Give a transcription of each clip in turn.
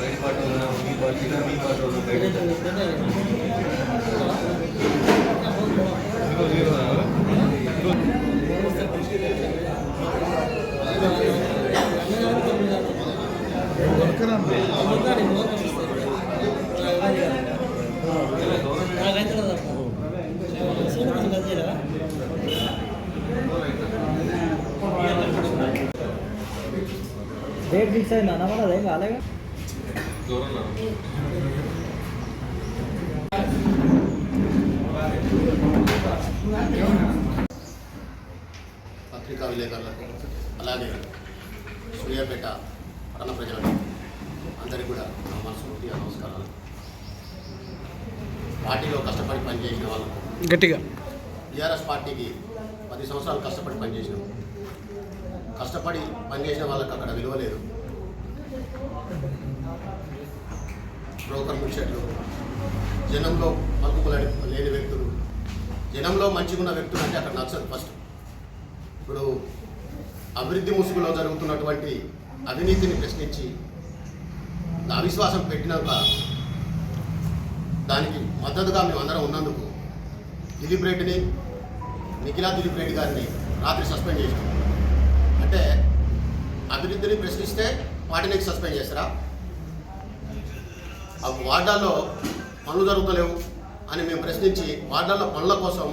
బయట పార్టీ మీ పార్టీ మీ పార్టీ బయట date fix है ना हमारा रहेगा आलेगा పత్రికా విలేకరులకు అలాగే సూర్యాపేట పట్టణ ప్రజలకు అందరికీ కూడా నా మనస్ఫూర్తిగా నమస్కారాలు. పార్టీలో కష్టపడి పనిచేసిన వాళ్ళకు గట్టిగా టీఆర్ఎస్ పార్టీకి 10 సంవత్సరాలు కష్టపడి పనిచేసినాం. కష్టపడి పనిచేసిన వాళ్ళకి అక్కడ విలువ లేదు. బ్రోకర్ ముచ్చట్లు, జనంలో పలుకుబడి లేని వ్యక్తులు, జనంలో మంచిగా ఉన్న వ్యక్తులు అంటే అక్కడ నచ్చదు. ఫస్ట్ ఇప్పుడు అభివృద్ధి ముసుగులో జరుగుతున్నటువంటి అవినీతిని ప్రశ్నించి అవిశ్వాసం పెట్టినాక దానికి మద్దతుగా మేమందరం ఉన్నందుకు దిలీప్ రెడ్డిని, నిఖిలా దిలీప్ రెడ్డి గారిని రాత్రి సస్పెండ్ చేసినాం. అంటే అభివృద్ధిని ప్రశ్నిస్తే పార్టీని సస్పెండ్ చేస్తారా? ఆ వార్డాల్లో పనులు జరుగుతలేవు అని మేము ప్రశ్నించి వార్డాల్లో పనుల కోసం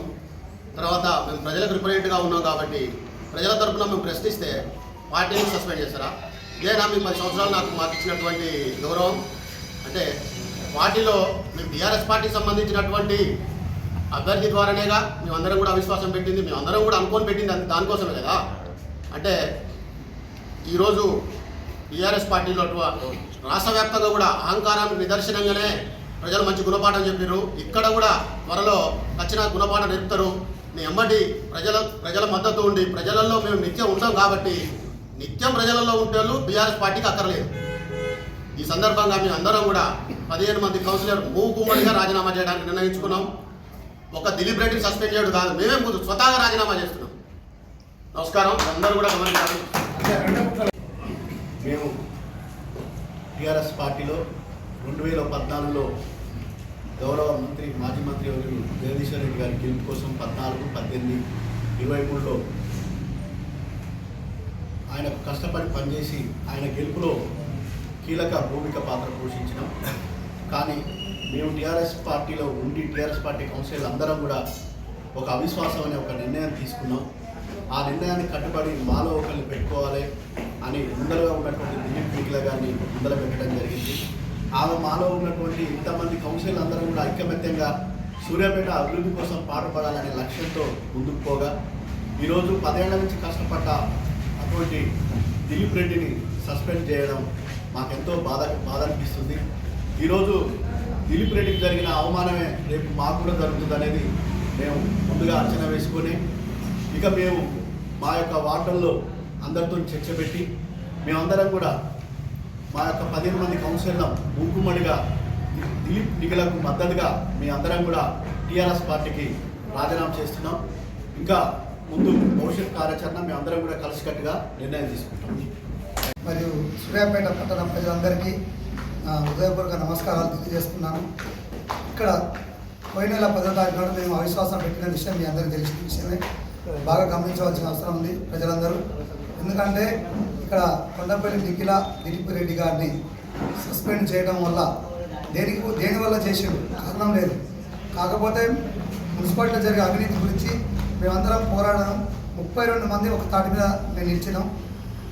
తర్వాత మేము ప్రజలకు రిప్రజెంట్గా ఉన్నాం కాబట్టి ప్రజల తరఫున మేము ప్రశ్నిస్తే పార్టీని సస్పెండ్ చేస్తారా? ఇదేనా మీ 10 సంవత్సరాలు మాకు ఇచ్చినటువంటి గౌరవం? అంటే పార్టీలో మేము టీఆర్ఎస్ పార్టీకి సంబంధించినటువంటి అభ్యర్థి ద్వారానేగా మేమందరం కూడా అవిశ్వాసం పెట్టింది, మేమందరం కూడా అనుకొని పెట్టింది దానికోసమే కదా. అంటే ఈరోజు టీఆర్ఎస్ పార్టీలో రాష్ట్ర వ్యాప్తంగా కూడా అహంకారానికి నిదర్శనంగానే ప్రజలు మంచి గుణపాఠం చెప్పారు. ఇక్కడ కూడా త్వరలో ఖచ్చితంగా గుణపాఠం నేర్పుతారు. మీ ఎమ్మటి ప్రజల మద్దతు ఉండి ప్రజలలో మేము నిత్యం ఉంటాం కాబట్టి నిత్యం ప్రజలలో ఉంటేళ్ళు టీఆర్ఎస్ పార్టీకి అక్కర్లేదు. ఈ సందర్భంగా మేము అందరం కూడా 15 మంది కౌన్సిలర్ మూకుమ్మడిగా రాజీనామా చేయడానికి నిర్ణయించుకున్నాం. ఒక దిలీప్ రెడ్డిని సస్పెండ్ చేయడం కాదు, మేమే స్వతహాగా రాజీనామా చేస్తున్నాం. నమస్కారం. అందరూ కూడా గమనించాలి. మేము టీఆర్ఎస్ పార్టీలో 2014లో గౌరవ మంత్రి మాజీ మంత్రి జగదీశ్వర్ రెడ్డి గారి గెలుపు కోసం 14, 18, 23లో ఆయన కష్టపడి పనిచేసి ఆయన గెలుపులో కీలక భూమిక పాత్ర పోషించినాం. కానీ మేము టీఆర్ఎస్ పార్టీలో ఉండి టీఆర్ఎస్ పార్టీ కౌన్సిలర్లు అందరం కూడా ఒక అవిశ్వాసం అనే ఒక నిర్ణయం తీసుకున్నాం. ఆ నిర్ణయాన్ని కట్టుబడి మాలో ఒకరిని పెట్టుకోవాలి అని ముందరగా ఉన్నటువంటి దిలీప్ నిఖిల గారిని ముందర పెట్టడం జరిగింది. ఆమె మాలో ఉన్నటువంటి ఇంతమంది కౌన్సిలర్లు అందరం కూడా ఐకమత్యంగా సూర్యాపేట అభివృద్ధి కోసం పాటుపడాలనే లక్ష్యంతో ముందుకు పోగా ఈరోజు 10 ఏళ్ల నుంచి కష్టపడ్డ అటువంటి దిలీప్ రెడ్డిని సస్పెండ్ చేయడం మాకెంతో బాధ అనిపిస్తుంది. ఈరోజు దిలీప్ రెడ్డికి జరిగిన అవమానమే రేపు మాకు కూడా జరుగుతుంది అనేది మేము ముందుగా అంచనా వేసుకొని ఇక మేము మా యొక్క వార్డుల్లో అందరితో చర్చ పెట్టి మేమందరం కూడా మా యొక్క 15 మంది కౌన్సిలర్ల మూకుమ్మడిగా దిలీప్ నిఖిలకు మద్దతుగా మీ అందరం కూడా టీఆర్ఎస్ పార్టీకి రాజీనామా చేస్తున్నాం. ఇంకా ముందు భవిష్యత్ కార్యాచరణ మేమందరం కూడా కలిసికట్టుగా నిర్ణయం తీసుకుంటాం. మరియు సూర్యాపేట పట్టణ ప్రజలందరికీ హృదయపూర్వక నమస్కారాలు తెలియజేస్తున్నాను. ఇక్కడ పోయిన నెల 10వ తారీఖు నాడు మేము అవిశ్వాసం పెట్టిన విషయం మీ అందరికీ తెలిసిన విషయమే. బాగా గమనించవలసిన అవసరం ఉంది ప్రజలందరూ. ఎందుకంటే ఇక్కడ కొండపల్లి నిఖిల దిలీప్ రెడ్డి గారిని సస్పెండ్ చేయడం వల్ల దేనివల్ల చేసేది కారణం లేదు. కాకపోతే మున్సిపాలిటీలో జరిగే అవినీతి గురించి మేమందరం పోరాడడం 32 మంది ఒక తాటి మీద మేము నిలిచినాం.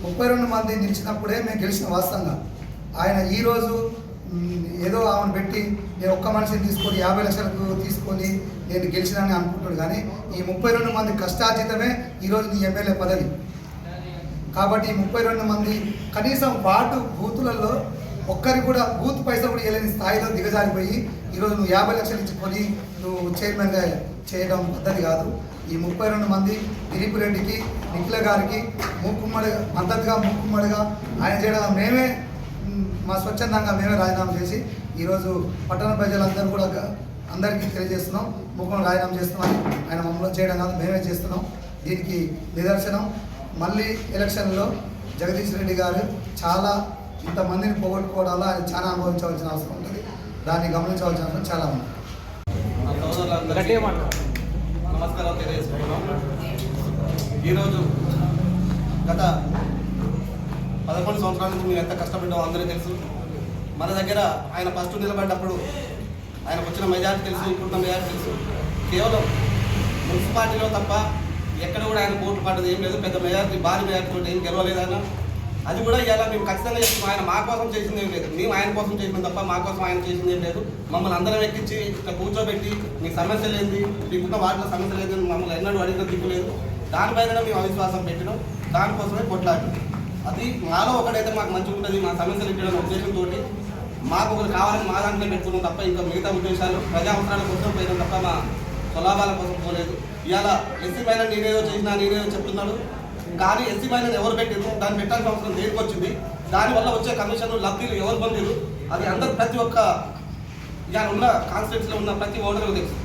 32 మంది నిలిచినప్పుడే మేము గెలిచిన వాస్తవంగా. ఆయన ఈరోజు ఏదో ఆమెను పెట్టి నేను ఒక్క మనిషిని తీసుకొని 50 లక్షలకు తీసుకొని నేను గెలిచినని అనుకుంటాడు. కానీ ఈ 32 మంది కష్టార్జితమే ఈరోజు నీ ఎమ్మెల్యే పదవి. కాబట్టి ఈ 32 మంది కనీసం వార్డు బూతులలో ఒక్కరికి కూడా బూత్ పైసలు కూడా ఇవ్వలేని స్థాయిలో దిగజారిపోయి ఈరోజు నువ్వు 50 లక్షలు ఇచ్చుకొని నువ్వు చైర్మన్గా చేయడం పద్ధతి కాదు. ఈ 32 మంది దిలీప్ రెడ్డికి నిఖిల గారికి మద్దతుగా మూకుమ్మడిగా ఆయన చేయడం మేమే మా స్వచ్ఛందంగా మేమే రాజీనామా చేసి ఈరోజు పట్టణ ప్రజలందరూ కూడా అందరికీ తెలియజేస్తున్నాం. ముఖం రాజీనామా చేస్తున్నామని ఆయన మమ్మల్ని చేయడం కాదు, మేమే చేస్తున్నాం. దీనికి నిదర్శనం మళ్ళీ ఎలక్షన్లో జగదీష్ రెడ్డి గారు చాలా ఇంతమందిని పోగొట్టుకోవడం వల్ల ఆయన చాలా అనుభవించవలసిన అవసరం ఉంటుంది. దాన్ని గమనించవలసిన అవసరం చాలా ఉంది. నమస్కారం తెలియజేసుకుంటున్నాం. ఈరోజు గత 11 సంవత్సరాల నుంచి మేము ఎంత కష్టపడ్డామో అందరికీ తెలుసు. మన దగ్గర ఆయన ఫస్ట్ నిలబడ్డప్పుడు ఆయనకు వచ్చిన మెజార్టీ తెలుసు, ఇప్పుడున్న మెజార్టీ తెలుసు. కేవలం మున్సిపాలిటీలో తప్ప ఎక్కడ కూడా ఆయన పోటీ పడ్డది ఏం లేదు. పెద్ద మెజార్టీ, భారీ మెజార్టీతో ఏం గెలవలేదు ఆయన. అది కూడా ఇలా మేము ఖచ్చితంగా చెప్తున్నాం. ఆయన మా కోసం చేసింది ఏం లేదు, మేము ఆయన కోసం చేసినాం తప్ప మా కోసం ఆయన చేసింది ఏం లేదు. మమ్మల్ని అందరం ఎక్కించి ఇట్లా కూర్చోబెట్టి మీకు సమస్య లేదు, మీకున్న వాటిలో సమస్య లేదు, మమ్మల్ని ఎన్నడూ అడిగిన దిక్కు లేదు. దానిపైన మేము అవిశ్వాసం పెట్టినాం, దానికోసమే కొట్లాడినాం. అది మాలో ఒకటైతే మాకు మంచిగా ఉంటుంది, మా సమస్యలు ఇవ్వడం ఉద్దేశంతో మాకు ఒకరు కావాలని మా దాంట్లో పెట్టుకున్నాం తప్ప ఇంకా మిగతా ఉద్దేశాలు ప్రజా అవసరాల కోసం పోయినాం తప్ప మా స్వలాభాల కోసం పోలేదు. ఇవాళ ఎస్సీ మైనర్ నేనేదో చేసినా నేనేదో చెప్తున్నాడు, కానీ ఎస్సీ మైనర్ ఎవరు పెట్టిరు, దాన్ని పెట్టాల్సిన అవసరం దేనికి వచ్చింది, దానివల్ల వచ్చే కమిషన్లు లబ్ధులు ఎవరు పొందిరు, అది అందరు ప్రతి ఒక్క ఇవాళ ఉన్న కాన్స్టిట్యూన్సీలో ఉన్న ప్రతి ఓటర్లకు తెలుసు,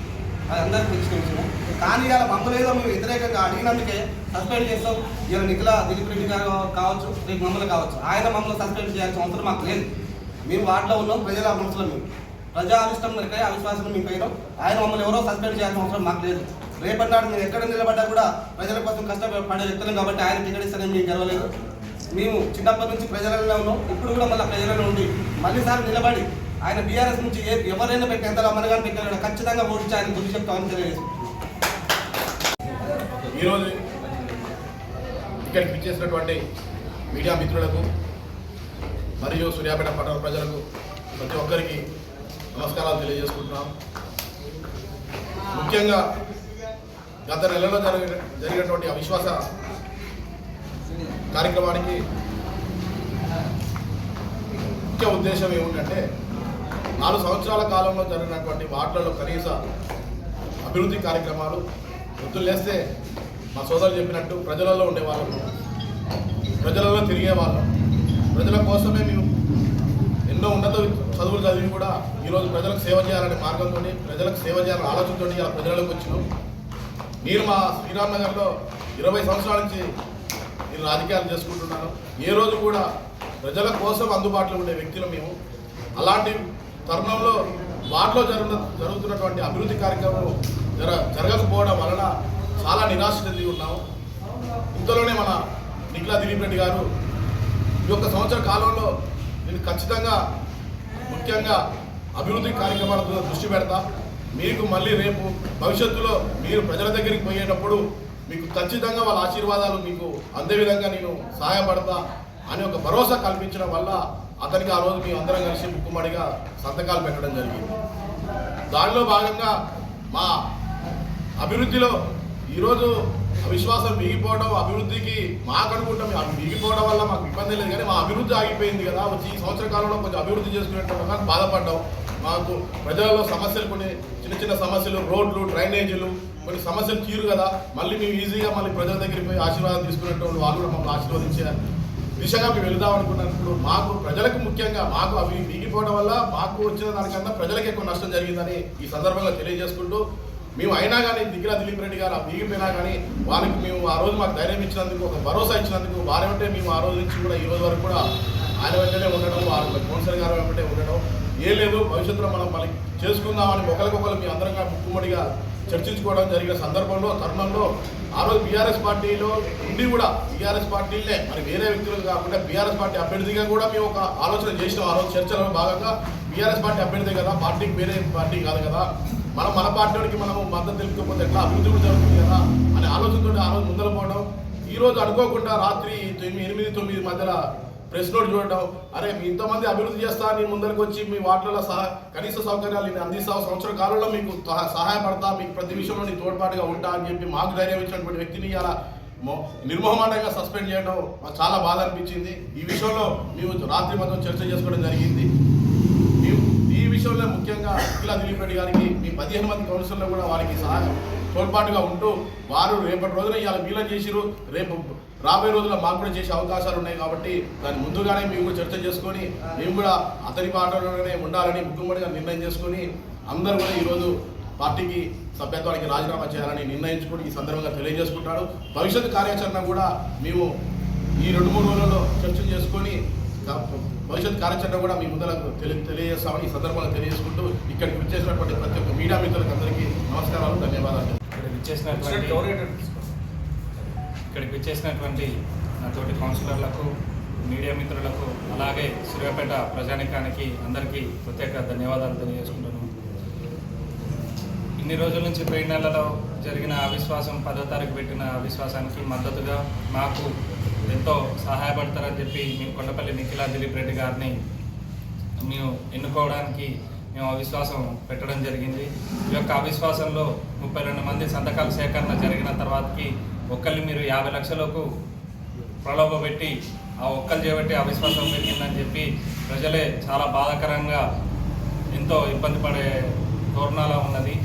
అది అందరికీ తెలిసిన విషయం. కానీ ఇవాళ మమ్మల్ని ఏదో మేము వ్యతిరేకంగా అడిగినందుకే సస్పెండ్ చేస్తాం. ఇవాళ నిఖిల దిలీప్ రెడ్డి గారు కావచ్చు, రేపు మమ్మల్ని కావచ్చు, ఆయన మమ్మల్ని సస్పెండ్ చేయాల్సిన అవసరం మాకు లేదు. మేము వాటిలో ఉన్నాం, ప్రజల మనసులో మేము ప్రజా అవిష్టం మేరకే అవిశ్వాసం మేము పోయినాం. ఆయన మమ్మల్ని ఎవరో సస్పెండ్ చేయాల్సిన అవసరం మాకు లేదు. రేపటి నాడు మేము ఎక్కడ నిలబడ్డా కూడా ప్రజల కోసం కష్టపడే వ్యక్తులం కాబట్టి ఆయన టికెట్ ఇస్తేనే మేము గెలవలేదు. మేము చిన్నప్పటి నుంచి ప్రజలలో ఉన్నాం, ఇప్పుడు కూడా మళ్ళీ ప్రజలలో ఉండి మళ్ళీసారి నిలబడి ఆయన బీఆర్ఎస్ నుంచి ఎవరైనా పెట్టి ఎంతలో మనగానే పెట్టారు ఖచ్చితంగా ఓడించి ఆయన గురి చెప్తామని తెలియజేస్తున్నాం. ఈరోజు ఇక్కడికి పిలిచేసినటువంటి మీడియా మిత్రులకు మరియు సూర్యాపేట పట్టణ ప్రజలకు ప్రతి ఒక్కరికి నమస్కారాలు తెలియజేసుకుంటున్నాం. ముఖ్యంగా గత నెలలో జరిగినటువంటి అవిశ్వాస కార్యక్రమానికి ముఖ్య ఉద్దేశం ఏమిటంటే 4 సంవత్సరాల కాలంలో జరిగినటువంటి వార్డులలో కనీస అభివృద్ధి కార్యక్రమాలు గుర్తులేస్తే మా సోదరులు చెప్పినట్టు ప్రజలలో ఉండేవాళ్ళము, ప్రజలలో తిరిగేవాళ్ళం, ప్రజల కోసమే మేము ఎన్నో ఉన్నత చదువులు చదివి కూడా ఈరోజు ప్రజలకు సేవ చేయాలనే మార్గంతో, ప్రజలకు సేవ చేయాలనే ఆలోచనతో ఇలా ప్రజలకు వచ్చినాం. నేను మా శ్రీరామ్ నగర్లో 20 సంవత్సరాల నుంచి నేను రాజకీయాలు చేసుకుంటున్నాను. ఏ రోజు కూడా ప్రజల కోసం అందుబాటులో ఉండే వ్యక్తులు మేము. అలాంటి తరుణంలో వాటిలో జరుగుతున్నటువంటి అభివృద్ధి కార్యక్రమం జరగకపోవడం వలన చాలా నిరాశ చెంది ఉన్నాము. ఇంతలోనే మన నిఖిల దిలీప్ రెడ్డి గారు ఈ యొక్క సంవత్సర కాలంలో నేను ఖచ్చితంగా ముఖ్యంగా అభివృద్ధి కార్యక్రమాలతో దృష్టి పెడతా, మీకు మళ్ళీ రేపు భవిష్యత్తులో మీరు ప్రజల దగ్గరికి పోయేటప్పుడు మీకు ఖచ్చితంగా వాళ్ళ ఆశీర్వాదాలు మీకు అందే విధంగా నేను సహాయపడతా అని ఒక భరోసా కల్పించడం వల్ల అతనికి ఆ రోజు మేము అందరం కలిసి ముక్కుమడిగా సంతకాలు పెట్టడం జరిగింది. దానిలో భాగంగా మా అభివృద్ధిలో ఈరోజు అవిశ్వాసం మిగిపోవడం, అభివృద్ధికి మాకు అనుకుంటాం మిగిపోవడం వల్ల మాకు ఇబ్బంది లేదు, కానీ మా అభివృద్ధి ఆగిపోయింది కదా. వచ్చి ఈ సంవత్సర కాలంలో కొంచెం అభివృద్ధి చేసుకునేటప్పుడు కానీ బాధపడ్డాం. మాకు ప్రజలలో సమస్యలు, కొన్ని చిన్న చిన్న సమస్యలు, రోడ్లు, డ్రైనేజీలు, కొన్ని సమస్యలు తీరు కదా. మళ్ళీ మేము ఈజీగా మళ్ళీ ప్రజల దగ్గరికి పోయి ఆశీర్వాదం తీసుకునేటప్పుడు వాళ్ళు కూడా మమ్మల్ని ఆశీర్వదించే దిశగా మేము వెళ్దాం అనుకున్నప్పుడు మాకు ప్రజలకు ముఖ్యంగా మాకు అవి మిగిపోవడం వల్ల మాకు వచ్చిన దానికన్నా ప్రజలకు ఎక్కువ నష్టం జరిగిందని ఈ సందర్భంగా తెలియజేసుకుంటూ, మేము అయినా కానీ నిఖిల దిలీప్ రెడ్డి గారు మిగిపోయినా కానీ వారికి మేము ఆ రోజు మాకు ధైర్యం ఇచ్చినందుకు, ఒక భరోసా ఇచ్చినందుకు వారి వెంటే మేము ఆ రోజు నుంచి కూడా ఈ రోజు వరకు కూడా ఆయన వెంటనే ఉండడం, వారి కౌన్సిలర్ గారు వెంటనే ఉండడం, ఏం లేదు భవిష్యత్తులో మనం మళ్ళీ చేసుకుందామని ఒకరికొకరు మీ అందరంగా ముక్కుమడిగా చర్చించుకోవడం జరిగిన సందర్భంలో తరుణంలో ఆ రోజు బీఆర్ఎస్ పార్టీలో ఉండి కూడా బీఆర్ఎస్ పార్టీలే మరి వేరే వ్యక్తులు కాకుండా బీఆర్ఎస్ పార్టీ అభ్యర్థిగా కూడా మేము ఒక ఆలోచన చేసినాం. ఆ రోజు చర్చలో భాగంగా బీఆర్ఎస్ పార్టీ అభ్యర్థి కదా, పార్టీకి వేరే పార్టీ కాదు కదా, మన పార్టీకి మనము మద్దతు తెలుపుకోకపోతే ఎట్లా అభివృద్ధి కూడా జరుగుతుంది కదా అనే ఆలోచనతో ఆ రోజు ముందర పోవడం. ఈ రోజు అనుకోకుండా రాత్రి 8-9 మధ్యలో ప్రెస్ నోట్ చూడటం, అరే మీ ఇంతమంది అభివృద్ధి చేస్తా, నీ ముందరికి వచ్చి మీ వార్డులలో కనీస సౌకర్యాలు నేను అందిస్తా, సంవత్సర కాలంలో మీకు సహాయపడతా, మీకు ప్రతి విషయంలో నీ తోడ్పాటుగా ఉంటా అని చెప్పి మాకు ధైర్యం ఇచ్చినటువంటి వ్యక్తిని అలా నిర్మోహమాటంగా సస్పెండ్ చేయడం మాకు చాలా బాధ అనిపించింది. ఈ విషయంలో మేము రాత్రి మొత్తం చర్చ చేసుకోవడం జరిగింది. ఈ విషయంలో ముఖ్యంగా నిఖిల దిలీప్ రెడ్డి గారికి మీ 15 మంది కౌన్సిలర్లు కూడా వారికి తోడ్పాటుగా ఉంటూ వారు రేపటి రోజున ఇవాళ వీలం చేసిరు, రేపు రాబోయే రోజుల్లో మాకు కూడా చేసే అవకాశాలు ఉన్నాయి కాబట్టి దాన్ని ముందుగానే మేము కూడా చర్చ చేసుకొని మేము కూడా అతని పాటలోనే ఉండాలని ముఖ్యమంత్రిగా నిర్ణయం చేసుకొని అందరూ కూడా ఈరోజు పార్టీకి సభ్యత్వానికి రాజీనామా చేయాలని నిర్ణయించుకొని ఈ సందర్భంగా తెలియజేసుకుంటాడు. భవిష్యత్తు కార్యాచరణ కూడా మేము ఈ 2-3 రోజుల్లో చర్చ చేసుకొని భవిష్యత్ కార్యాచరణ కూడా మీ ముందరకు తెలియజేస్తామని ఈ సందర్భంలో తెలియజేసుకుంటూ ఇక్కడికి విచ్చేసినటువంటి ప్రతి ఒక్క మీడియా మిత్రులకు అందరికీ నమస్కారాలు, ధన్యవాదాలు. ఇక్కడికి విచ్చేసినటువంటి నా తోటి కౌన్సిలర్లకు, మీడియా మిత్రులకు, అలాగే సూర్యాపేట ప్రజానికానికి అందరికీ ప్రత్యేక ధన్యవాదాలు తెలియజేసుకుంటున్నాను. ఇన్ని రోజుల నుంచి పోయిన నెలలో జరిగిన అవిశ్వాసం 10వ తారీఖు పెట్టిన అవిశ్వాసానికి మద్దతుగా మాకు ఎంతో సహాయపడతారని చెప్పి మేము కొండపల్లి నిఖిలా దిలీప్ రెడ్డి గారిని మేము ఎన్నుకోవడానికి మేము అవిశ్వాసం పెట్టడం జరిగింది. ఈ యొక్క అవిశ్వాసంలో 32 మంది సంతకాల సేకరణ జరిగిన తర్వాతకి ఒక్కరిని మీరు 50 లక్షలకు ప్రలోభ పెట్టి ఆ ఒక్కరు చేపట్టి అవిశ్వాసం పెరిగిందని చెప్పి ప్రజలే చాలా బాధాకరంగా ఎంతో ఇబ్బంది పడే ధోరణిలో ఉన్నది.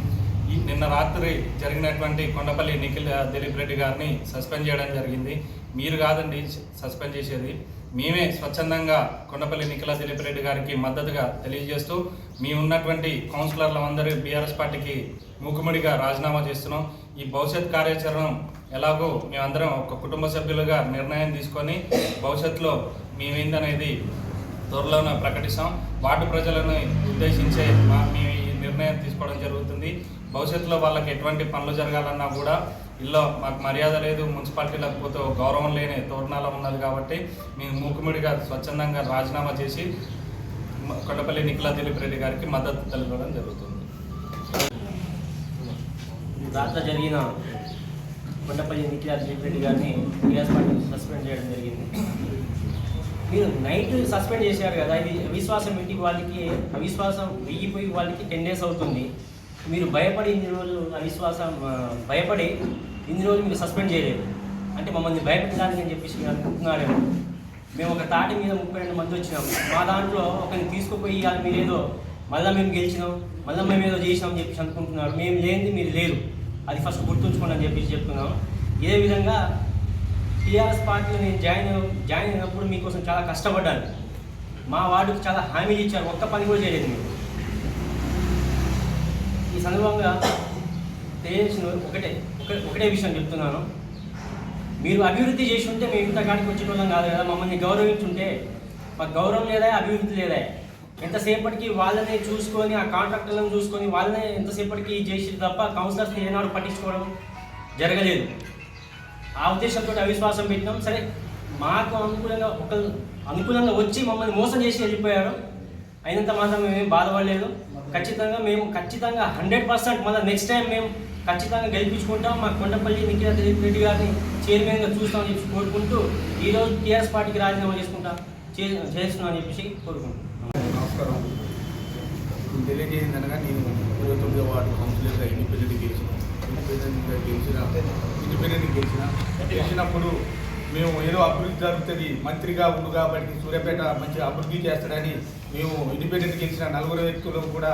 నిన్న రాత్రి జరిగినటువంటి కొండపల్లి నిఖిల్ దిలీప్ రెడ్డి గారిని సస్పెండ్ చేయడం జరిగింది. మీరు కాదండి సస్పెండ్ చేసేది, మేమే స్వచ్ఛందంగా కొండపల్లి నిఖిల్ దిలీప్ రెడ్డి గారికి మద్దతుగా తెలియజేస్తూ మీ ఉన్నటువంటి కౌన్సిలర్లు అందరూ బీఆర్ఎస్ పార్టీకి మూకుముడిగా రాజీనామా చేస్తున్నాం. ఈ భవిష్యత్ కార్యాచరణ ఎలాగో మేమందరం ఒక కుటుంబ సభ్యులుగా నిర్ణయం తీసుకొని భవిష్యత్తులో మేమేందనేది త్వరలోనే ప్రకటిస్తాం. వార్డు ప్రజలను ఉద్దేశించే మేము ఈ నిర్ణయం తీసుకోవడం జరుగుతుంది. భవిష్యత్తులో వాళ్ళకి ఎటువంటి పనులు జరగాలన్నా కూడా ఇల్లో మాకు మర్యాద లేదు, మున్సిపాలిటీ లేకపోతే గౌరవం లేని తోరణాలు ఉన్నది కాబట్టి మేము మూకుముడిగా స్వచ్ఛందంగా రాజీనామా చేసి కొండపల్లి నిఖిలా దిలీప్ రెడ్డి గారికి మద్దతు తెలపడం జరుగుతుంది. రాత్రి జరిగిన కొండపల్లి నిఖిలా దిలీప్ రెడ్డి గారిని టీఆర్ఎస్ పార్టీ సస్పెండ్ చేయడం జరిగింది. మీరు నైట్ సస్పెండ్ చేశారు కదా, ఇది అవిశ్వాసం పెట్టి వాళ్ళకి అవిశ్వాసం వెయ్యిపోయి వాళ్ళకి 10 days అవుతుంది. మీరు భయపడి ఇన్ని రోజులు భయపడి ఇన్ని రోజులు మీరు సస్పెండ్ చేయలేదు అంటే మమ్మల్ని భయపెట్టడానికి అని చెప్పేసి మీరు అనుకుంటున్నారేమో. మేము ఒక తాటి మీద 32 మంది వచ్చినాము. మా దాంట్లో ఒకరిని తీసుకుపోయి ఇవాళ మీరేదో మళ్ళీ మేము గెలిచినాం, మళ్ళీ మేము ఏదో చేసినాం అని చెప్పేసి అనుకుంటున్నారు. మేము లేనిది మీరు లేరు, అది ఫస్ట్ గుర్తుంచుకోండి అని చెప్పేసి చెప్తున్నాం. ఇదే విధంగా టీఆర్ఎస్ పార్టీలో నేను జాయిన్ అయినప్పుడు మీకోసం చాలా కష్టపడ్డాను. మా వార్డుకి చాలా హామీలు ఇచ్చారు, ఒక్క పని కూడా చేయలేదు మీరు. ఈ సందర్భంగా తెలియజేసిన ఒకటే విషయం చెప్తున్నాను. మీరు అభివృద్ధి చేసి ఉంటే మేము ఇంత కాడికి వచ్చేటోళ్ళం కాదు కదా. మమ్మల్ని గౌరవించుంటే మాకు గౌరవం లేదా, అభివృద్ధి లేదా. ఎంతసేపటికి వాళ్ళనే చూసుకొని ఆ కాంట్రాక్టర్లను చూసుకొని వాళ్ళనే ఎంతసేపటికి చేసి తప్ప కౌన్సిలర్స్ని ఏనాడు పట్టించుకోవడం జరగలేదు. ఆ ఉద్దేశంతో అవిశ్వాసం పెట్టినాం. సరే, మాకు అనుకూలంగా వచ్చి మమ్మల్ని మోసం చేసి వెళ్ళిపోయారు. అయినంత మాత్రం మేమేం బాధపడలేదు. మేము ఖచ్చితంగా 100% మళ్ళీ నెక్స్ట్ టైం మేము ఖచ్చితంగా గెలిపించుకుంటాం. మా కొండపల్లి నిఖిలా దిలీప్ రెడ్డి గారిని చైర్మన్గా చూస్తామని చెప్పి కోరుకుంటూ ఈరోజు టీఆర్ఎస్ పార్టీకి రాజీనామా చేస్తున్నామని చెప్పేసి కోరుకుంటున్నాం. నమస్కారం. తెలియజేయిందనగా నేను 29వ వార్డు కౌన్సిలర్గా ఇండిపెండెంట్గా గెలిచినప్పుడు మేము ఏదో అభివృద్ధి జరుగుతుంది, మంత్రిగా ఉండు కాబట్టి సూర్యాపేట మంచి అభివృద్ధి చేస్తాడని మేము ఇండిపెండెంట్ గెలిచిన 4 వ్యక్తులు కూడా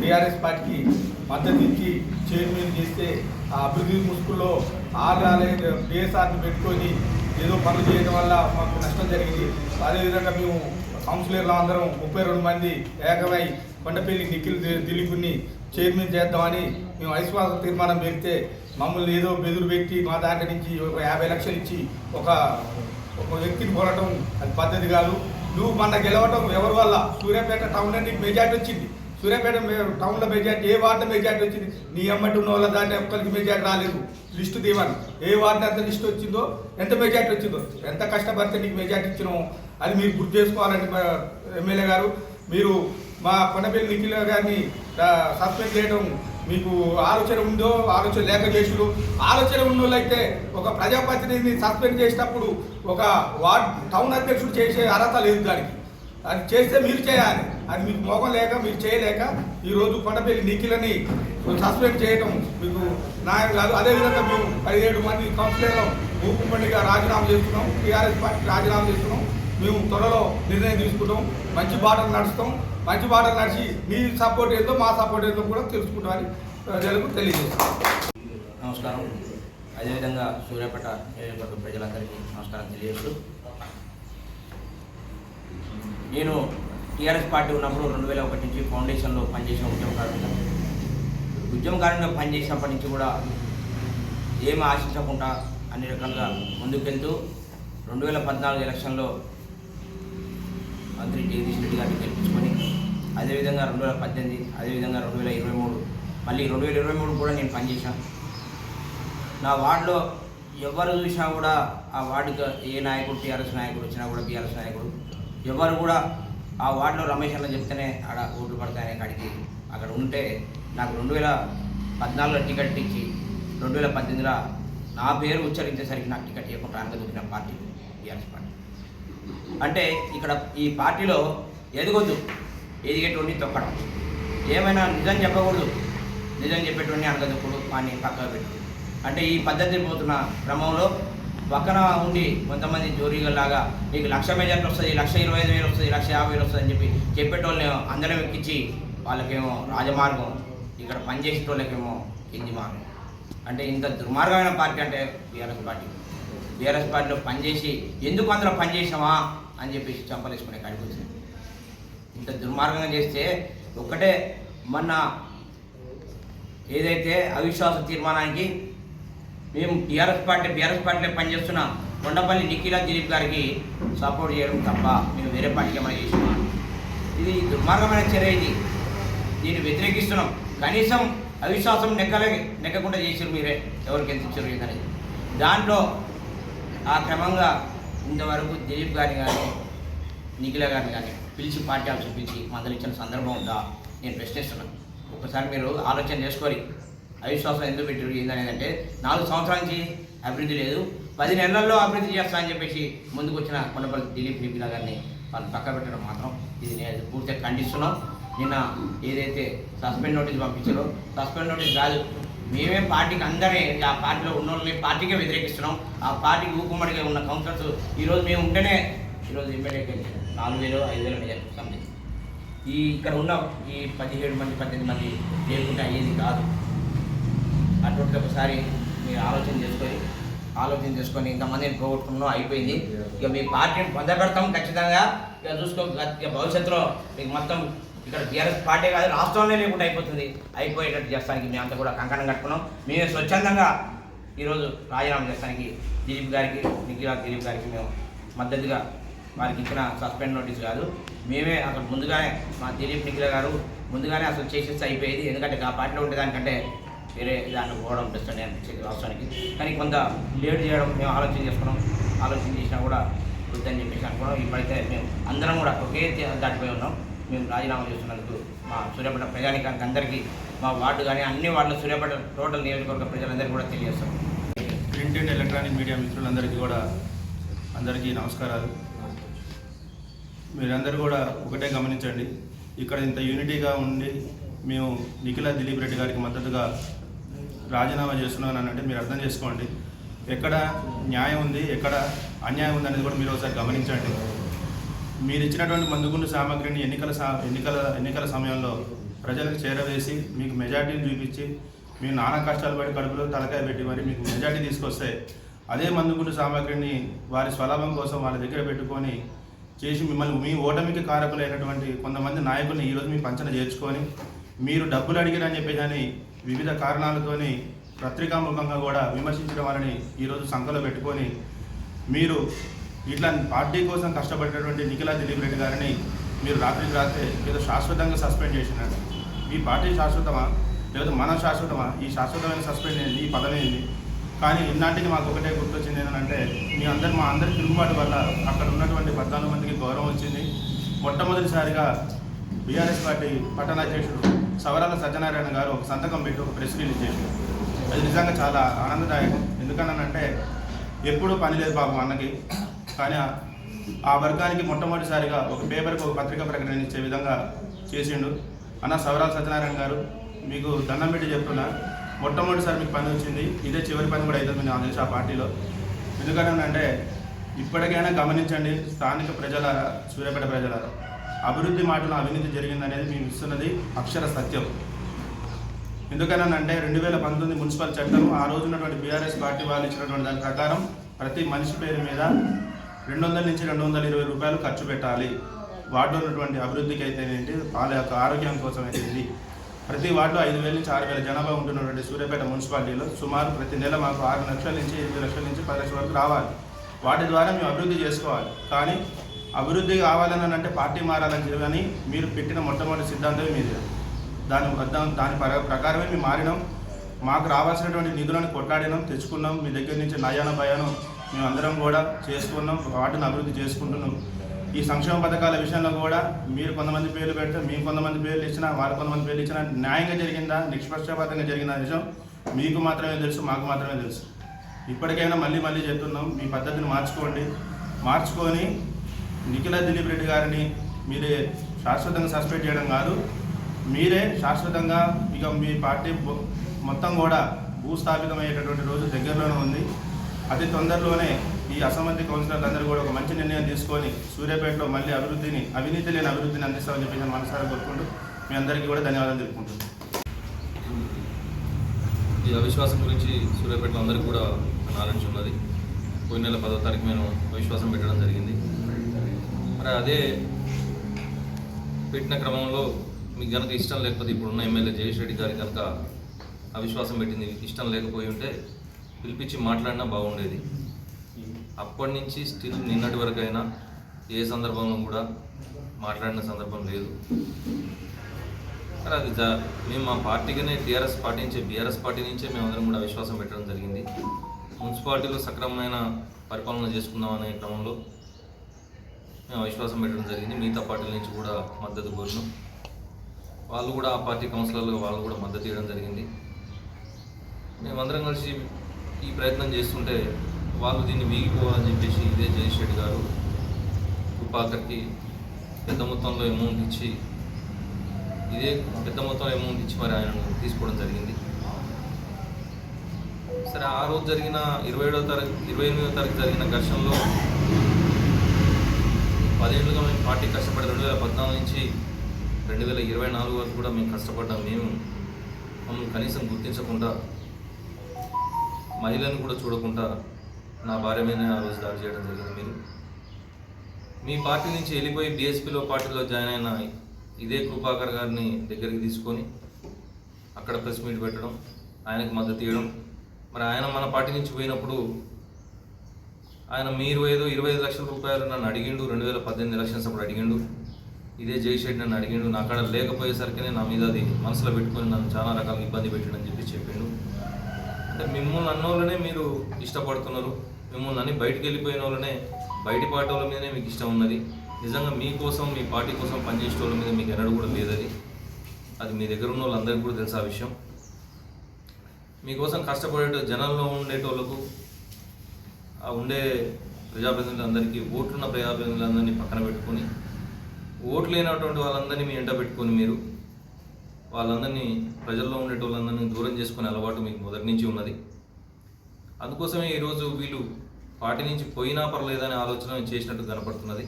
టీఆర్ఎస్ పార్టీకి మద్దతు ఇచ్చి చైర్మన్ చేస్తే ఆ అభివృద్ధి ముసుగుల్లో పిఎస్ఆర్ని పెట్టుకొని ఏదో పనులు చేయడం వల్ల మాకు నష్టం జరిగింది. అదేవిధంగా మేము కౌన్సిలర్లు అందరం 32 మంది ఏకమై కొండపల్లి నిఖిల్ దిలీప్ని చైర్మన్ చేద్దామని మేము అవిశ్వాస తీర్మానం పెడితే మమ్మల్ని ఏదో బెదురు పెట్టి మా దాంట్లో నుంచి ఒక 50 లక్షలు ఇచ్చి ఒక వ్యక్తిని కొనడం అది పద్ధతి కాదు. నువ్వు మన గెలవటం ఎవరి వల్ల? సూర్యాపేట టౌన్లో నీకు మెజార్టీ వచ్చింది. సూర్యాపేట టౌన్లో మెజార్టీ, ఏ వార్డులో మెజార్టీ వచ్చింది? నీ అమ్మటి ఉన్న వాళ్ళ దాంట్లో ఒక్కరికి మెజార్టీ రాలేదు. లిస్టు తీవాలి, ఏ వార్డు ఎంత లిస్టు వచ్చిందో, ఎంత మెజార్టీ వచ్చిందో, ఎంత కష్టపడితే నీకు మెజార్టీ ఇచ్చినామో అది మీరు గుర్తు చేసుకోవాలండి. ఎమ్మెల్యే గారు, మీరు మా కొండపల్లి నిఖిల్ గారిని సస్పెండ్ చేయడం మీకు ఆలోచన ఉందో, ఆలోచన లేక చేసుడు. ఆలోచన ఉన్నోళ్ళైతే ఒక ప్రజాప్రతినిధిని సస్పెండ్ చేసేటప్పుడు ఒక వార్డ్ టౌన్ అధ్యక్షుడు చేసే అర్హత లేదు దానికి. అది చేస్తే మీరు చేయాలి. అది మీకు మోగం లేక మీరు చేయలేక ఈరోజు కొండపల్లి నిఖిల్ని సస్పెండ్ చేయడం మీకు న్యాయం కాదు. అదేవిధంగా మేము 17 మంది కౌన్సిలర్లు మూకుమ్మడిగా రాజీనామా చేస్తున్నాం. టీఆర్ఎస్ పార్టీ రాజీనామా చేస్తున్నాం. మేము త్వరలో నిర్ణయం తీసుకుంటాం. మంచి బాటలు నడుస్తాం. మంచి బాటలు నడిచి మీ సపోర్ట్ ఏందో మా సపోర్ట్ ఏందో కూడా తెలుసుకుంటామని ప్రజలకు తెలియజేస్తాం. నమస్కారం. అదేవిధంగా సూర్యాపేట నియోజకవర్గ ప్రజలందరికీ నమస్కారం తెలియజేస్తూ, నేను టీఆర్ఎస్ పార్టీ ఉన్నప్పుడు 2001 నుంచి ఫౌండేషన్లో పనిచేసిన ఉద్యమకారునిగా పనిచేసినప్పటి నుంచి కూడా ఏమి ఆశించకుండా అన్ని రకాలుగా ముందుకెళ్తూ 2014 ఎలక్షన్లో మంత్రి జగదీష్ రెడ్డి గారిని గెలిపించుకొని అదేవిధంగా 2018, అదేవిధంగా 2023, మళ్ళీ 2023 కూడా నేను పనిచేశాను. నా వార్డులో ఎవరు చూసినా కూడా ఆ వార్డుకి ఏ నాయకుడు, టీఆర్ఎస్ నాయకుడు వచ్చినా కూడా, బీఆర్ఎస్ నాయకుడు ఎవరు కూడా ఆ వార్డులో రమేష్ అన్న చెప్తేనే ఆడ ఓట్లు పడతాయనే కాడికి అక్కడ ఉంటే నాకు 2014లో టికెట్ ఇచ్చి 2018లో నా పేరు ఉచ్చరించేసరికి నాకు టికెట్ ఇవ్వకుండా అనగదొక్కిన పార్టీ టీఆర్ఎస్ పార్టీ. అంటే ఇక్కడ ఈ పార్టీలో ఎదగొద్దు, ఎదిగేటువంటి తొక్కడం, ఏమైనా నిజం చెప్పకూడదు, నిజం చెప్పేటువంటి అనగదొక్కుడు అని పక్కన పెట్టు. అంటే ఈ పద్ధతి పోతున్న క్రమంలో పక్కన ఉండి కొంతమంది జోరీగల్లాగా నీకు 1,00,000 మెజార్టీ వస్తుంది, 1,25,000 వస్తుంది, 1,50,000 వస్తుంది అని చెప్పేటోళ్ళని అందరం ఎక్కించి వాళ్ళకేమో రాజమార్గం, ఇక్కడ పనిచేసేటోళ్ళకేమో కింది మార్గం. అంటే ఇంత దుర్మార్గమైన పార్టీ అంటే బీఆర్ఎస్ పార్టీ. బీఆర్ఎస్ పార్టీలో పనిచేసి ఎందుకు అందులో పనిచేసామా అని చెప్పేసి చంపలేసుకునే కాడికి వచ్చింది. ఇంత దుర్మార్గంగా చేస్తే ఒక్కటే మొన్న ఏదైతే అవిశ్వాస తీర్మానానికి మేము బీఆర్ఎస్ పార్టీలో పనిచేస్తున్న కొండపల్లి నిఖిల దిలీప్ గారికి సపోర్ట్ చేయడం తప్ప మేము వేరే పార్టీకి ఏమైనా చేసినా, ఇది దుర్మార్గమైన చర్య. ఇది దీన్ని వ్యతిరేకిస్తున్నాం. కనీసం అవిశ్వాసం నెక్కకుండా చేసారు మీరే, ఎవరికి ఎంత ఇచ్చారు అనేది. దాంట్లో ఆ క్రమంగా ఇంతవరకు దిలీప్ గారిని కానీ నిఖిల గారిని కానీ పిలిచి పార్టీ ఆఫీస్ పిలిచి మందలించిన సందర్భం ఉందా నేను ప్రశ్నిస్తున్నాను. ఒకసారి మీరు ఆలోచన చేసుకొని అవిశ్వాసం ఎందుకు పెట్టారు ఏందనేది. అంటే 4 సంవత్సరాల నుంచి అభివృద్ధి లేదు, 10 నెలల్లో అభివృద్ధి చేస్తా అని చెప్పేసి ముందుకు వచ్చిన కొండపల్లి దిలీప్ నిఖిల గారిని వాళ్ళు పక్క పెట్టడం మాత్రం ఇది నేను పూర్తిగా ఖండిస్తున్నాం. నిన్న ఏదైతే సస్పెండ్ నోటీస్ పంపించారో, సస్పెండ్ నోటీస్ కాదు, మేమే పార్టీకి అందరినీ ఆ పార్టీలో ఉన్న వాళ్ళని పార్టీకే వ్యతిరేకిస్తున్నాం. ఆ పార్టీకి ఊకుమ్మడిగా ఉన్న కౌన్సిలర్స్ ఈరోజు మేము ఉంటేనే ఈరోజు ఎమ్మెల్యేకి 4,000, 5,000 సంథింగ్. ఇక్కడ ఉన్న ఈ 17 మంది 18 మంది లేకుంటే అయ్యేది కాదు. అటువంటి ఒకసారి మీరు ఆలోచన చేసుకొని ఇంతమందిని పోగొట్టుకున్నాం, అయిపోయింది. ఇక మీ పార్టీని పొందబెడతాం ఖచ్చితంగా. ఇక ఇక భవిష్యత్తులో మీకు మొత్తం ఇక్కడ టీఆర్ఎస్ పార్టీ కాదు రాష్ట్రంలో లేకుండా అయిపోయేటట్టు చేస్తానికి మేమంతా కూడా కంకణం కట్టుకున్నాం. మేమే స్వచ్ఛందంగా ఈరోజు రాజీనామా చేస్తానికి దిలీప్ గారికి, దిలీప్ గారికి మేము మద్దతుగా వారికి ఇచ్చిన సస్పెండ్ నోటీస్ కాదు, మేమే అక్కడ ముందుగానే మా దిలీప్ నిఖిల గారు ముందుగానే అసలు చేసేస్తే అయిపోయేది. ఎందుకంటే ఆ పార్టీలో ఉండేదానికంటే వేరే దాన్ని పోవడం బెస్ట్ అని అనిపించేది రాష్ట్రానికి. కానీ కొంత లేట్ చేయడం మేము ఆలోచన చేసినా కూడా వద్దని చెప్పేసి అనుకున్నాం. ఇప్పుడైతే మేము అందరం కూడా ఒకే దాటిపోయి ఉన్నాం. మేము రాజీనామా చేస్తున్నందుకు మా సూర్యాపేట ప్రజానికానికి అందరికీ, మా వార్డు కానీ అన్ని వార్డుల సూర్యాపేట టోటల్ నియోజకవర్గ ప్రజలందరికీ కూడా తెలియజేస్తాం. ప్రింట్ అండ్ ఎలక్ట్రానిక్ మీడియా మిత్రులందరికీ కూడా అందరికీ నమస్కారాలు. మీరందరూ కూడా ఒకటే గమనించండి, ఇక్కడ ఇంత యూనిటీగా ఉండి మేము నిఖిల దిలీప్ రెడ్డి గారికి మద్దతుగా రాజీనామా చేస్తున్నాను అంటే మీరు అర్థం చేసుకోండి, ఎక్కడ న్యాయం ఉంది, ఎక్కడ అన్యాయం ఉంది అనేది కూడా మీరు ఒకసారి గమనించండి. మీరు ఇచ్చినటువంటి మందుగుండు సామాగ్రిని ఎన్నికల సమయంలో ప్రజలకు చేరవేసి మీకు మెజార్టీని చూపించి మీరు నానా కష్టాలు పడి కడుపులో తలకాయ పెట్టి మరి మీకు మెజార్టీ తీసుకొస్తే అదే మందుగుండు సామాగ్రిని వారి స్వలాభం కోసం వాళ్ళ దగ్గర పెట్టుకొని చేసి మిమ్మల్ని మీ ఓటమికి కారకులైనటువంటి కొంతమంది నాయకుల్ని ఈరోజు మీ పంచన చేర్చుకొని మీరు డబ్బులు అడిగారని చెప్పేసి వివిధ కారణాలతోని పత్రికాముఖంగా కూడా విమర్శించడం వారిని ఈరోజు సంఖలో పెట్టుకొని మీరు ఇట్లా పార్టీ కోసం కష్టపడేటువంటి నిఖిల దిలీప్ రెడ్డి గారిని మీరు రాత్రి ఏదో శాశ్వతంగా సస్పెండ్ చేసినారు. ఈ పార్టీ శాశ్వతమా లేదా మనం శాశ్వతమా? ఈ శాశ్వతమైన సస్పెండ్ ఏంది, ఈ పదమేంది? కానీ ఇన్నాటికి మాకు ఒకటే గుర్తొచ్చింది ఏంటంటే మా అందరి తిరుగుబాటు వల్ల అక్కడ ఉన్నటువంటి 14 మందికి గౌరవం వచ్చింది. మొట్టమొదటిసారిగా బీఆర్ఎస్ పార్టీ పట్టణాధ్యక్షుడు సవరాల సత్యనారాయణ గారు ఒక సంతకం పెట్టి ఒక ప్రెస్ రిలీజ్ చేశారు. అది నిజంగా చాలా ఆనందదాయకం. ఎందుకనంటే ఎప్పుడూ పని లేదు పాపం అన్నకి, కానీ ఆ వర్గానికి మొట్టమొదటిసారిగా ఒక పేపర్కి ఒక పత్రికా ప్రకటన ఇచ్చే విధంగా చేసిండు. అన్న సవరాల సత్యనారాయణ గారు మీకు దండం పెట్టి చెప్తున్నా, మొట్టమొదటిసారి మీకు పని వచ్చింది, ఇదే చివరి పని కూడా అవుతుంది నాకు తెలిసి ఆ పార్టీలో. ఎందుకనంటే ఇప్పటికైనా గమనించండి స్థానిక ప్రజల, సూర్యాపేట ప్రజల అభివృద్ధి మాటలో అవినీతి జరిగిందనేది మేము ఇస్తున్నది అక్షర సత్యం. ఎందుకనంటే 2019 మున్సిపల్ చట్టం ఆ రోజు ఉన్నటువంటి బీఆర్ఎస్ పార్టీ వాళ్ళు ఇచ్చినటువంటి దాని ప్రకారం ప్రతి మనిషి పేరు మీద 200 నుంచి 220 రూపాయలు ఖర్చు పెట్టాలి. వార్డులో ఉన్నటువంటి అభివృద్ధికి అయితే ఏంటి, వాళ్ళ యొక్క ఆరోగ్యం కోసం అయితే ప్రతి వార్డులో 5,000 నుంచి 6,000 జనాభా ఉంటున్నటువంటి సూర్యాపేట మున్సిపాలిటీలో సుమారు ప్రతి నెల మాకు 6 లక్షల నుంచి 8 లక్షల నుంచి 10 లక్షల వరకు రావాలి. వాటి ద్వారా మేము అభివృద్ధి చేసుకోవాలి. కానీ అభివృద్ధి కావాలని అంటే పార్టీ మారాలని చెప్పని మీరు పెట్టిన మొట్టమొదటి సిద్ధాంతమే మీది. దాని ప్రకారమే మేము మారినాం. మాకు రావాల్సినటువంటి నిధులను కొట్లాడినాం, తెచ్చుకున్నాం. మీ దగ్గర నుంచి నయాన భయానం మేము అందరం కూడా చేసుకున్నాం, వాటిని అభివృద్ధి చేసుకుంటున్నాం. ఈ సంక్షేమ పథకాల విషయంలో కూడా మీరు కొంతమంది పేర్లు పెడితే మేము కొంతమంది పేర్లు ఇచ్చినా, వాళ్ళు కొంతమంది పేర్లు ఇచ్చినా న్యాయంగా జరిగిందా, నిష్పక్షపాతంగా జరిగిన విషయం మీకు మాత్రమే తెలుసు, మాకు మాత్రమే తెలుసు. ఇప్పటికైనా మళ్ళీ చెప్తున్నాం, మీ పద్ధతిని మార్చుకొని నిఖిల దిలీప్ రెడ్డి గారిని మీరే శాశ్వతంగా సస్పెండ్ చేయడం కాదు, మీరే శాశ్వతంగా ఇక మీ పార్టీ మొత్తం కూడా భూస్థాపితమయ్యేటటువంటి రోజు దగ్గరలోనే ఉంది. అతి తొందరలోనే ఈ అసమంతి కౌన్సిలర్లు అందరూ కూడా ఒక మంచి నిర్ణయం తీసుకొని సూర్యాపేటలో మళ్ళీ అవినీతి లేని అభివృద్ధిని అందిస్తామని చెప్పి మనసారా కోరుకుంటూ మీ అందరికీ కూడా ధన్యవాదాలు తెలుపుకుంటున్నాను. ఈ అవిశ్వాసం గురించి సూర్యాపేటలో అందరికీ కూడా నాలెడ్జ్ ఉన్నది. పోయిన నెల 10వ తారీఖు మేము అవిశ్వాసం పెట్టడం జరిగింది. మరి అదే పెట్టిన క్రమంలో మీకు కనుక ఇష్టం లేకపోతే ఇప్పుడున్న ఎమ్మెల్యే జయేష్ రెడ్డి గారికి కనుక అవిశ్వాసం పెట్టింది ఇష్టం లేకపోయి ఉంటే పిలిపించి మాట్లాడినా బాగుండేది. అప్పటి నుంచి స్టిల్ నిన్నటి వరకు అయినా ఏ సందర్భంలో కూడా మాట్లాడిన సందర్భం లేదు. అది మేము మా పార్టీగానే టీఆర్ఎస్ పార్టీ నుంచే బీఆర్ఎస్ పార్టీ నుంచే మేమందరం కూడా అవిశ్వాసం పెట్టడం జరిగింది. మున్సిపాలిటీలో సక్రమమైన పరిపాలన చేసుకుందామనే క్రమంలో మేము అవిశ్వాసం పెట్టడం జరిగింది. మిగతా పార్టీల నుంచి కూడా మద్దతు కోరినాం. వాళ్ళు కూడా ఆ పార్టీ కౌన్సిలర్లు వాళ్ళు కూడా మద్దతు ఇవ్వడం జరిగింది. మేమందరం కలిసి ఈ ప్రయత్నం చేస్తుంటే వాళ్ళు దీన్ని వీగిపోవాలని చెప్పేసి ఇదే జయేష్ రెడ్డి గారు కృపాకర్కి పెద్ద మొత్తంలో అమౌంట్ ఇచ్చి మరి ఆయనను తీసుకోవడం జరిగింది. సరే, ఆ రోజు జరిగిన 28వ తారీఖు జరిగిన ఘర్షణలో 10 ఏళ్ళుగా మేము పార్టీ కష్టపడి 2014 నుంచి 2024 వరకు కూడా మేము కష్టపడ్డాం. మమ్మల్ని కనీసం గుర్తించకుండా, మహిళను కూడా చూడకుండా నా భార్య మీద ఆ రోజు దాడి చేయడం జరిగింది. మీ పార్టీ నుంచి వెళ్ళిపోయి బీఎస్పీలో పార్టీలో జాయిన్ అయిన ఇదే కృపాకర్ గారిని దగ్గరికి తీసుకొని అక్కడ ప్రెస్ మీట్ పెట్టడం, ఆయనకు మద్దతు ఇవ్వడం. మరి ఆయన మన పార్టీ నుంచి పోయినప్పుడు ఆయన మీరు ఏదో 25 లక్షల రూపాయలు నన్ను అడిగిండు, 2018 ఎలక్షన్స్ అప్పుడు అడిగిండు. ఇదే జయేష్ రెడ్డి నన్ను అడిగిండు. నా కాడ లేకపోయేసరికి నా మీద అది మనసులో పెట్టుకొని నన్ను చాలా రకాల ఇబ్బంది పెట్టిండని చెప్పి చెప్పిండు. అంటే మిమ్మల్ని అన్నోళ్ళనే మీరు ఇష్టపడుతున్నారు, మిమ్మల్ని అన్ని బయటికి వెళ్ళిపోయిన వాళ్ళనే, బయటి పార్టీ వాళ్ళ మీదనే మీకు ఇష్టం ఉన్నది. నిజంగా మీకోసం, మీ పార్టీ కోసం పనిచేసే వాళ్ళ మీద మీకు ఎన్నడూ కూడా లేదది. అది మీ దగ్గర ఉన్న వాళ్ళందరికీ కూడా తెలుసు ఆ విషయం. మీకోసం కష్టపడే జనంలో ఉండేటోళ్ళకు, ఆ ఉండే ప్రజాప్రతినిధులందరికీ, ఓట్లున్న ప్రజాప్రతినిధులందరినీ పక్కన పెట్టుకొని, ఓట్లు లేనటువంటి వాళ్ళందరినీ మీ ఎంట పెట్టుకొని మీరు వాళ్ళందరినీ, ప్రజల్లో ఉండేటోళ్ళందరినీ దూరం చేసుకునే అలవాటు మీకు మొదటి నుంచి ఉన్నది. అందుకోసమే ఈరోజు వీళ్ళు పార్టీ నుంచి పోయినా పర్లేదనే ఆలోచన చేసినట్టు కనపడుతున్నది.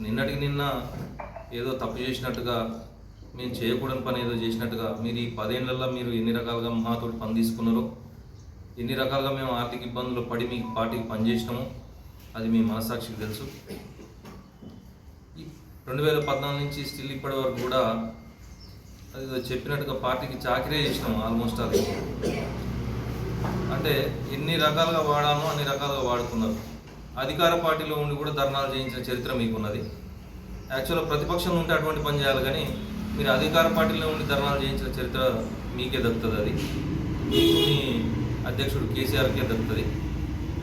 నిన్నటికి నిన్న ఏదో తప్పు చేసినట్టుగా, మేము చేయకూడని పని ఏదో చేసినట్టుగా, మీరు ఈ 10 ఏళ్లలో మీరు ఎన్ని రకాలుగా మాతో పని తీసుకున్నారో, ఎన్ని రకాలుగా మేము ఆర్థిక ఇబ్బందులు పడి మీ పార్టీకి పనిచేసినామో అది మీ మనస్సాక్షికి తెలుసు. 2014 నుంచి స్టిల్ ఇప్పటి వరకు కూడా అది చెప్పినట్టుగా పార్టీకి చాకరీ చేసినాం ఆల్మోస్ట్. అది అంటే ఎన్ని రకాలుగా వాడామో అన్ని రకాలుగా వాడుకున్నారు. అధికార పార్టీలో ఉండి కూడా ధర్నాలు చేయించిన చరిత్ర మీకున్నది. యాక్చువల్గా ప్రతిపక్షంలో ఉంటే అటువంటి పని చేయాలి, కానీ మీరు అధికార పార్టీలో ఉండి ధర్నాలు చేయించిన చరిత్ర మీకే దక్కుతుంది. అది మీకు మీ అధ్యక్షుడు కేసీఆర్కే దక్కుతుంది.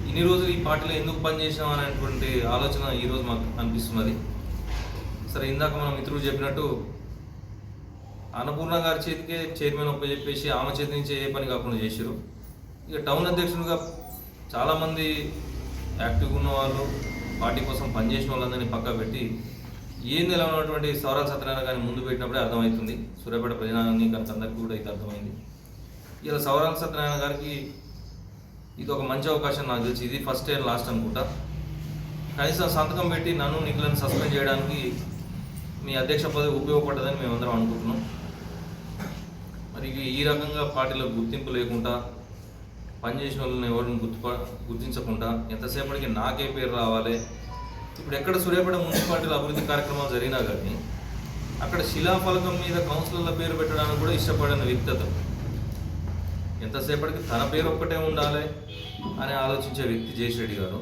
ఇన్ని రోజులు ఈ పార్టీలో ఎందుకు పనిచేసినాం అనేటువంటి ఆలోచన ఈరోజు మాకు అనిపిస్తున్నది. సరే, ఇందాక మన మిత్రుడు చెప్పినట్టు అన్నపూర్ణ గారి చేతికే చైర్మన్ చెప్పేసి ఆమె చేతి నుంచి ఏ పని కాకుండా చేశారు. ఇక టౌన్ అధ్యక్షుడిగా చాలామంది యాక్టివ్గా ఉన్న వాళ్ళు, పార్టీ కోసం పనిచేసిన వాళ్ళందరినీ పక్క పెట్టి ఏంది ఎలా ఉన్నటువంటి సౌరాల సత్యనారాయణ గారిని ముందు పెట్టినప్పుడే అర్థమవుతుంది. సూర్యాపేట ప్రజానీకానికి అందరికీ కూడా ఇది అర్థమైంది. ఇలా సౌరాల సత్యనారాయణ గారికి ఇది ఒక మంచి అవకాశం నాకు తెలిసి. ఇది ఫస్ట్ అండ్ లాస్ట్ అనుకుంటా. కనీసం సంతకం పెట్టి నన్ను నిఖిలను సస్పెండ్ చేయడానికి మీ అధ్యక్ష పదవి ఉపయోగపడ్డదని మేమందరం అనుకుంటున్నాం. మరి ఈ రకంగా పార్టీలో గుర్తింపు లేకుండా, పనిచేసిన వాళ్ళని ఎవరిని గుర్తించకుండా ఎంతసేపటికి నాకే పేరు రావాలి. ఇప్పుడు ఎక్కడ సూర్యాపేట మున్సిపాలిటీలో అభివృద్ధి కార్యక్రమాలు జరిగినా కానీ అక్కడ శిలాఫలకం మీద కౌన్సిలర్ల పేరు పెట్టడానికి కూడా ఇష్టపడిన వ్యక్తి అతను. ఎంతసేపటికి తన పేరు ఒక్కటే ఉండాలి అని ఆలోచించే వ్యక్తి జయేష్ రెడ్డి గారు.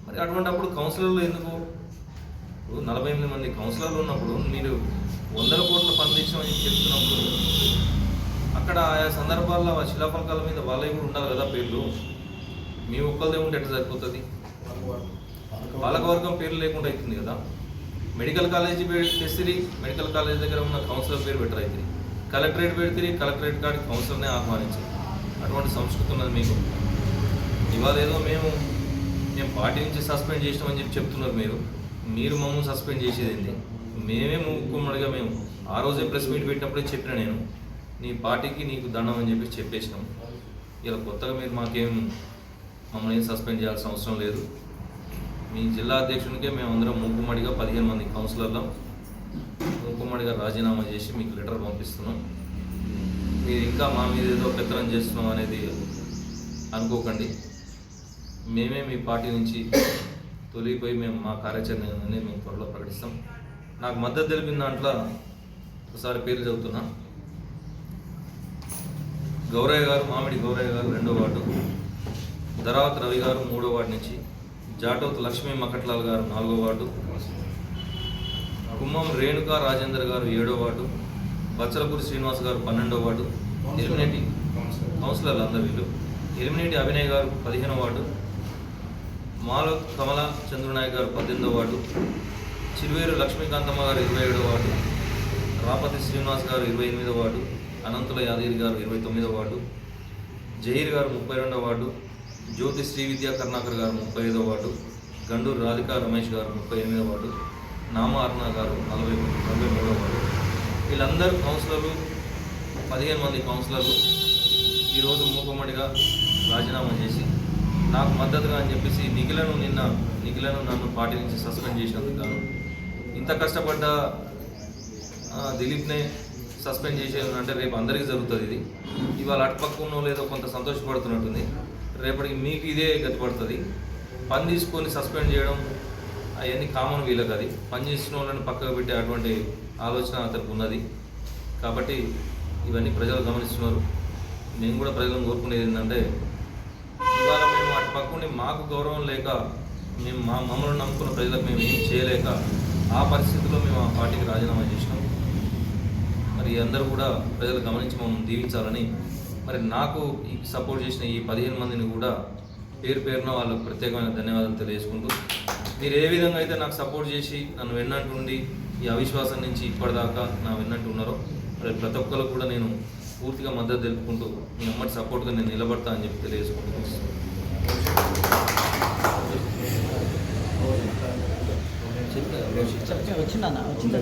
మరి అటువంటిప్పుడు కౌన్సిలర్లు ఎందుకు ఇప్పుడు 48 మంది కౌన్సిలర్లు ఉన్నప్పుడు మీరు 100 కోట్ల పనులు ఇచ్చామని చెప్తున్నప్పుడు అక్కడ ఆయా సందర్భాల్లో ఆ శిలాఫలకాల మీద వాళ్ళవి కూడా ఉండాలి కదా పేర్లు. మీ ఒక్కరిదే ఉంటే ఎట్లా సరిపోతుంది? పాలకవర్గం పేర్లు లేకుండా అవుతుంది కదా. మెడికల్ కాలేజీ తెస్తుంది, మెడికల్ కాలేజీ దగ్గర ఉన్న కౌన్సిలర్ పేరు బెటర్ అవుతుంది. కలెక్టరేట్ పెడితే కలెక్టరేట్ కాడికి కౌన్సిలర్నే ఆహ్వానించారు. అటువంటి సంస్కృతి ఉన్నది మీకు. ఇవాళ ఏదో మేము పార్టీ నుంచి సస్పెండ్ చేసినామని చెప్తున్నారు మీరు మమ్మల్ని సస్పెండ్ చేసేది ఏంటి? మేమే ముక్కుమ్మడిగా మేము ఆ రోజే ప్రెస్ మీట్ పెట్టినప్పుడే చెప్పిన నేను నీ పార్టీకి నీకు దండం అని చెప్పేసినాం. ఇలా కొత్తగా మీరు మమ్మల్ని సస్పెండ్ చేయాల్సిన అవసరం లేదు. మీ జిల్లా అధ్యక్షునికే మేమందరం ముక్కుమ్మడిగా 15 మంది కౌన్సిలర్లో ముక్కుమ్మడిగా రాజీనామా చేసి మీకు లెటర్ పంపిస్తున్నాం. మీరు ఇంకా మా మీద ఏదో పెత్తనం చేస్తున్నాం అనేది అనుకోకండి. మేమే మీ పార్టీ నుంచి తొలిగిపోయి మేము మా కార్యాచరణని మేము త్వరలో ప్రకటిస్తాం. నాకు మద్దతు తెలిపిన దాంట్లో ఒకసారి పేర్లు చదువుతున్నా. గౌరయ్య గారు, మామిడి గౌరయ్య గారు 2వ వార్డు, ధరావత్ రవి గారు 3వ వార్డు నుంచి, జాటోత్ లక్ష్మీ మకట్లాల్ గారు 4వ వార్డు, కుమ్మం రేణుకా రాజేందర్ గారు 7వ వార్డు, బచ్చలపూరి శ్రీనివాస్ గారు 12వ వార్డు, ఎలిమినేటి కౌన్సిలర్లు అందరు వీళ్ళు, ఎలిమినేటి అభినయ్ గారు 15వ వార్డు, మాలో కమల చంద్రనాయక్ గారు 18వ వార్డు, చిరువేరు లక్ష్మీకాంతమ్మ గారు 27వ వార్డు, రాపతి శ్రీనివాస్ గారు 28వ వార్డు, అనంతుల యాదగిరి గారు 29వ వార్డు, జహీర్ గారు 32వ వార్డు, జ్యోతి శ్రీ విద్యా కర్ణాకర్ గారు 35వ వార్డు, గండూరు రాధికా రమేష్ గారు 38వ వార్డు, నామా అర్ణ గారు 43వ వార్డు. వీళ్ళందరూ కౌన్సిలర్లు 15 మంది కౌన్సిలర్లు ఈరోజు మూకమ్మడిగా రాజీనామా చేసి నాకు మద్దతుగా అని చెప్పేసి నిఖిలను నన్ను పార్టీ నుంచి సస్పెండ్ చేసినందుకు గాను ఇంత కష్టపడ్డ దిలీప్నే సస్పెండ్ చేసేదంటే రేపు అందరికీ జరుగుతుంది. ఇది ఇవాళ అటుపక్కనో లేదో కొంత సంతోషపడుతున్నట్టుంది, రేపటికి మీకు ఇదే గతి పడుతుంది. పని తీసుకొని సస్పెండ్ చేయడం అవన్నీ కామన్ వీళ్ళకి. అది పని చేసిన వాళ్ళని పక్కకు పెట్టే అటువంటి ఆలోచన అతనికి ఉన్నది. కాబట్టి ఇవన్నీ ప్రజలు గమనిస్తున్నారు. నేను కూడా ప్రజలను కోరుకునేది ఏంటంటే ఇవాళ మేము అటు పక్కనే మాకు గౌరవం లేక మేము మమ్మల్ని నమ్ముకున్న ప్రజలకు మేము ఏం చేయలేక ఆ పరిస్థితిలో మేము ఆ పార్టీకి రాజీనామా చేసినాం. మరి అందరూ కూడా ప్రజలు గమనించి మమ్మల్ని దీవించాలని, మరి నాకు సపోర్ట్ చేసిన ఈ 15 మందిని కూడా పేరున వాళ్ళకు ప్రత్యేకమైన ధన్యవాదాలు తెలియజేసుకుంటూ, మీరు ఏ విధంగా అయితే నాకు సపోర్ట్ చేసి నన్ను వెన్నట్టుండి ఈ అవిశ్వాసం నుంచి ఇప్పటిదాకా నా వెన్నట్టు ఉన్నారో మరి ప్రతి ఒక్కరు కూడా నేను పూర్తిగా మద్దతు తెలుపుకుంటూ మీ అమ్మటి సపోర్ట్గా నేను నిలబడతా అని చెప్పి తెలియజేసుకుంటున్నాను. వచ్చిందన్న వచ్చింది.